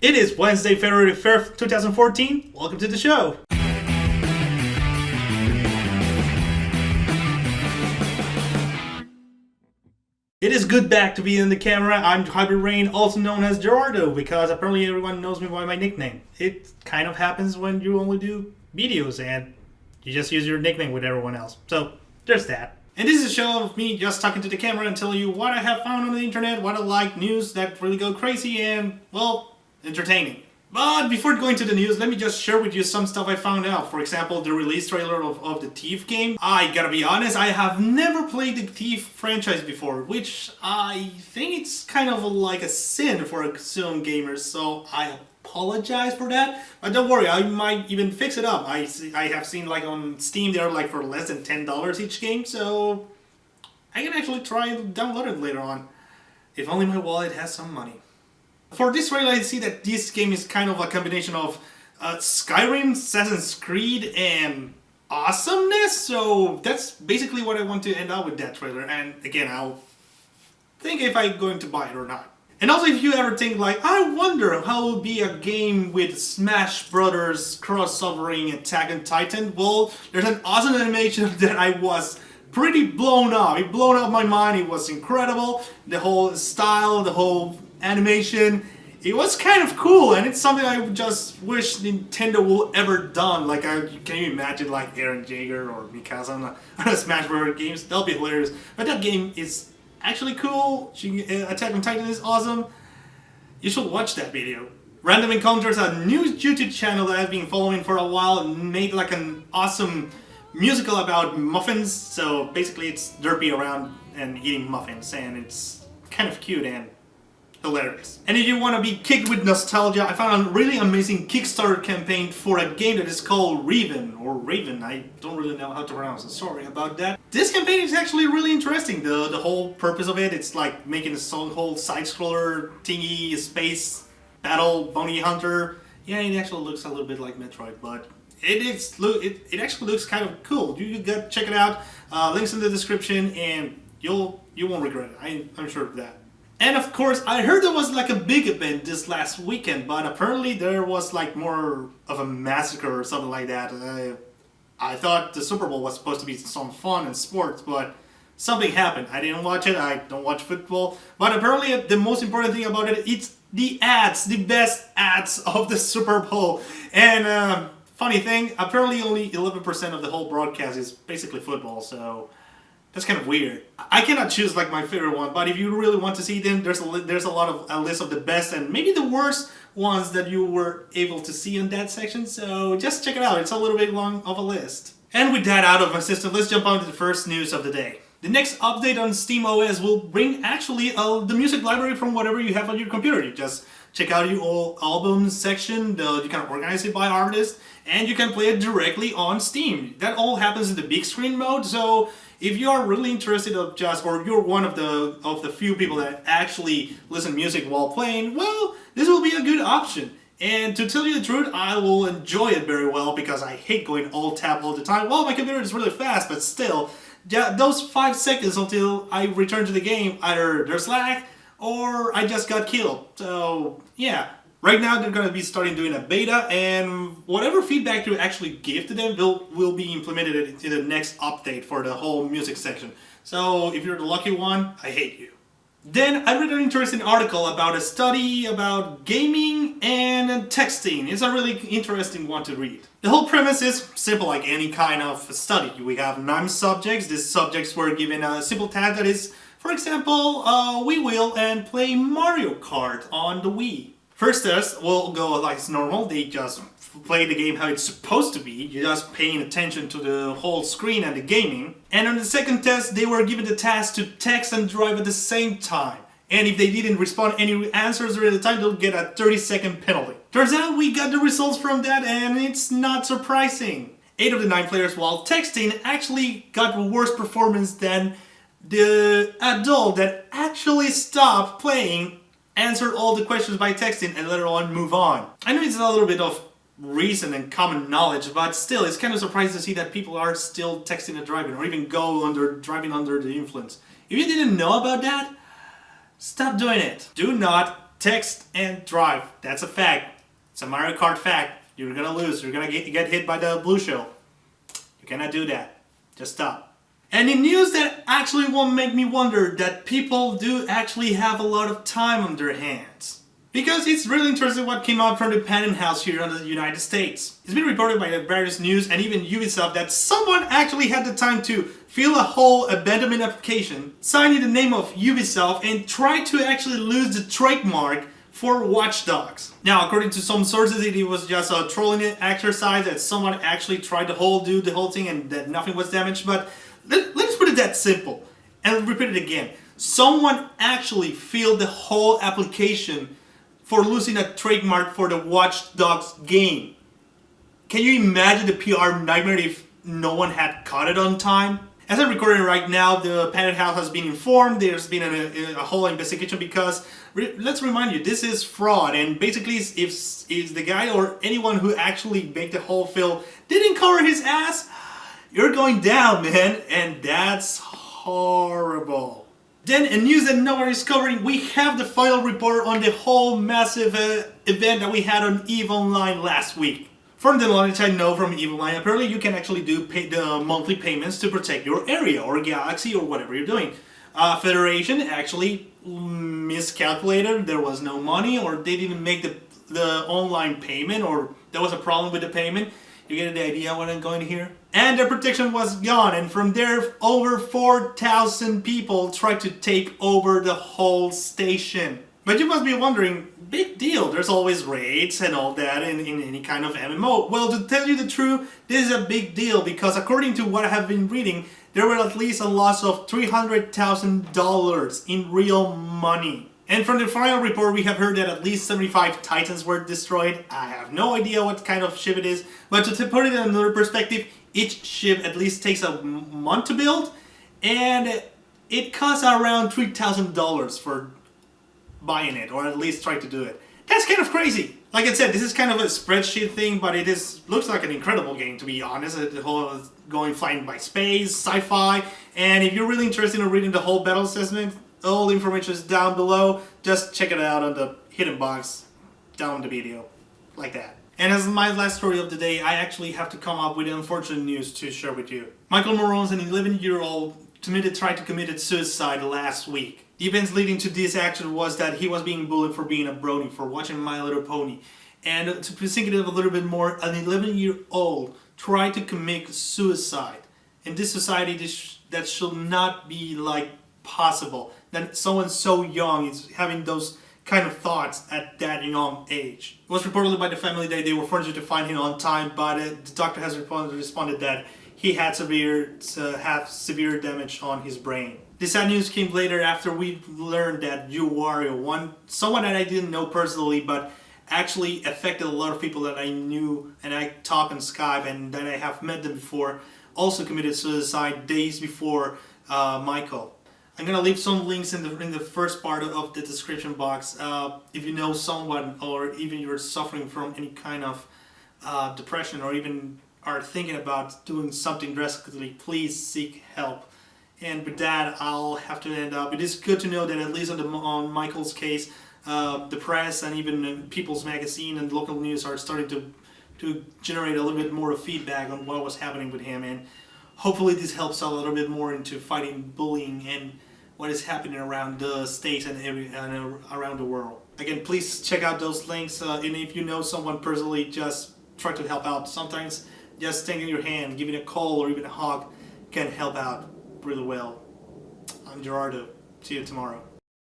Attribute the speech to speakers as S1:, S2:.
S1: It is Wednesday, February 5th, 2014. Welcome to the show. It is good back to be in the camera. I'm Hybrid Rain, also known as Gerardo, because apparently everyone knows me by my nickname. It kind of happens when you only do videos and you just use your nickname with everyone else. So, there's that. And this is a show of me just talking to the camera and telling you what I have found on the internet, what I like, news that really go crazy, and, well, entertaining. But before going to the news, let me just share with you some stuff I found out. For example, the release trailer of the Thief game. I gotta be honest, I have never played the Thief franchise before, which I think it's kind of like a sin for assumed gamers, so I apologize for that. But don't worry, I might even fix it up. I have seen like on Steam they're like for less than $10 each game, so I can actually try and download it later on. If only my wallet has some money. For this trailer, I see that this game is kind of a combination of Skyrim, Assassin's Creed, and Awesomeness. So that's basically what I want to end up with that trailer. And again, I'll think if I'm going to buy it or not. And also, if you ever think like, I wonder how it would be a game with Smash Brothers crossovering Attack on Titan. Well, there's an awesome animation that I was pretty blown up. It blew up my mind. It was incredible. The whole style, the whole animation, it was kind of cool, and it's something I just wish Nintendo will ever done. Like, can you imagine like Aaron Jaeger or Mikasa on a Smash Bros. Games? That'll be hilarious. But that game is actually cool. Attack on Titan is awesome. You should watch that video. Random Encounters, a new YouTube channel that I've been following for a while, and made like an awesome musical about muffins. So basically it's Derpy around and eating muffins, and it's kind of cute and hilarious. And if you want to be kicked with nostalgia, I found a really amazing Kickstarter campaign for a game that is called Reven, or Raven, I don't really know how to pronounce it, sorry about that. This campaign is actually really interesting. The whole purpose of it, it's like making a whole side-scroller thingy, space battle, bounty hunter. Yeah, it actually looks a little bit like Metroid, but it actually looks kind of cool. You got check it out. Links in the description, and you won't regret it. I'm sure of that. And of course, I heard there was like a big event this last weekend, but apparently there was like more of a massacre or something like that. I thought the Super Bowl was supposed to be some fun and sports, but something happened. I didn't watch it. I don't watch football. But apparently the most important thing about it, it's the ads, the best ads of the Super Bowl. And funny thing, apparently only 11% of the whole broadcast is basically football, so that's kind of weird. I cannot choose like my favorite one, but if you really want to see them, there's a list of the best and maybe the worst ones that you were able to see in that section. So just check it out. It's a little bit long of a list. And with that out of my system, let's jump on to the first news of the day. The next update on SteamOS will bring actually the music library from whatever you have on your computer. You just check out your old albums section. You can organize it by artist, and you can play it directly on Steam. That all happens in the big screen mode. So if you are really interested or you're one of the few people that actually listen to music while playing, well, this will be a good option. And to tell you the truth, I will enjoy it very well because I hate going alt tab all the time. Well, my computer is really fast, but still, those 5 seconds until I return to the game, either there's lag or I just got killed. So yeah. Right now they're going to be starting doing a beta, and whatever feedback you actually give to them will be implemented in the next update for the whole music section. So if you're the lucky one, I hate you. Then I read an interesting article about a study about gaming and texting. It's a really interesting one to read. The whole premise is simple, like any kind of study. We have 9 subjects. These subjects were given a simple task that is, for example, we will and play Mario Kart on the Wii. First test will go like it's normal. They just play the game how it's supposed to be. You're just paying attention to the whole screen and the gaming. And on the second test, they were given the task to text and drive at the same time. And if they didn't respond any answers during the time, they'll get a 30-second penalty. Turns out we got the results from that, and it's not surprising. 8 of the 9 players while texting actually got worse performance than the adult that actually stopped playing, answered all the questions by texting, and later on move on. I know it's a little bit of reason and common knowledge, but still it's kind of surprising to see that people are still texting and driving, or even driving under the influence. If you didn't know about that, stop doing it. Do not text and drive. That's a fact. It's a Mario Kart fact. You're gonna lose. You're gonna get hit by the blue shell. You cannot do that. Just stop. And in news that actually won't make me wonder that people do actually have a lot of time on their hands. Because it's really interesting what came out from the patent house here in the United States. It's been reported by various news and even Ubisoft that someone actually had the time to fill a whole abandonment application, sign in the name of Ubisoft, and try to actually lose the trademark for Watch Dogs. Now, according to some sources, it was just a trolling exercise that someone actually tried to do the whole thing and that nothing was damaged, but let's put it that simple. And repeat it again. Someone actually filled the whole application for losing a trademark for the Watch Dogs game. Can you imagine the PR nightmare if no one had caught it on time? As I'm recording right now, the patent house has been informed. There's been a whole investigation because, let's remind you, this is fraud. And basically, if the guy or anyone who actually made the whole film didn't cover his ass, you're going down, man. And that's horrible. Then, in news that no one is covering, we have the final report on the whole massive event that we had on EVE Online last week. From the knowledge I know from EVE Online, apparently you can actually do the monthly payments to protect your area or galaxy or whatever you're doing. Federation actually miscalculated, there was no money, or they didn't make the online payment, or there was a problem with the payment. You get the idea what I'm going here? And their protection was gone, and from there, over 4,000 people tried to take over the whole station. But you must be wondering, big deal, there's always raids and all that in any kind of MMO. Well, to tell you the truth, this is a big deal because according to what I have been reading, there were at least a loss of $300,000 in real money. And from the final report, we have heard that at least 75 Titans were destroyed. I have no idea what kind of ship it is, but to put it in another perspective, each ship at least takes a month to build, and it costs around $3,000 for buying it, or at least try to do it. That's kind of crazy. Like I said, this is kind of a spreadsheet thing, but it looks like an incredible game, to be honest. The whole going flying by space, sci-fi, and if you're really interested in reading the whole battle assessment, all the information is down below. Just check it out on the hidden box down the video, like that. And as my last story of the day, I actually have to come up with unfortunate news to share with you. Michael Morones, an 11-year-old, tried to commit suicide last week. The events leading to this action was that he was being bullied for being a brony, for watching My Little Pony. And to sink it a little bit more, an 11-year-old tried to commit suicide. In this society, that should not be possible. That someone so young is having those kind of thoughts at that young age. It was reported by the family that they were fortunate to find him on time, but the doctor has responded that he had severe damage on his brain. This sad news came later after we learned that Wario, someone that I didn't know personally, but actually affected a lot of people that I knew and I talked on Skype and that I have met them before, also committed suicide days before Michael. I'm gonna leave some links in the first part of the description box. If you know someone, or even you're suffering from any kind of depression, or even are thinking about doing something drastically, please seek help. And with that, I'll have to end up. It is good to know that at least on Michael's case, the press and even People's Magazine and local news are starting to generate a little bit more of feedback on what was happening with him, and hopefully this helps a little bit more into fighting bullying and what is happening around the state and around the world. Again, please check out those links, and if you know someone personally, just try to help out. Sometimes just extending your hand, giving a call or even a hug can help out really well. I'm Gerardo. See you tomorrow.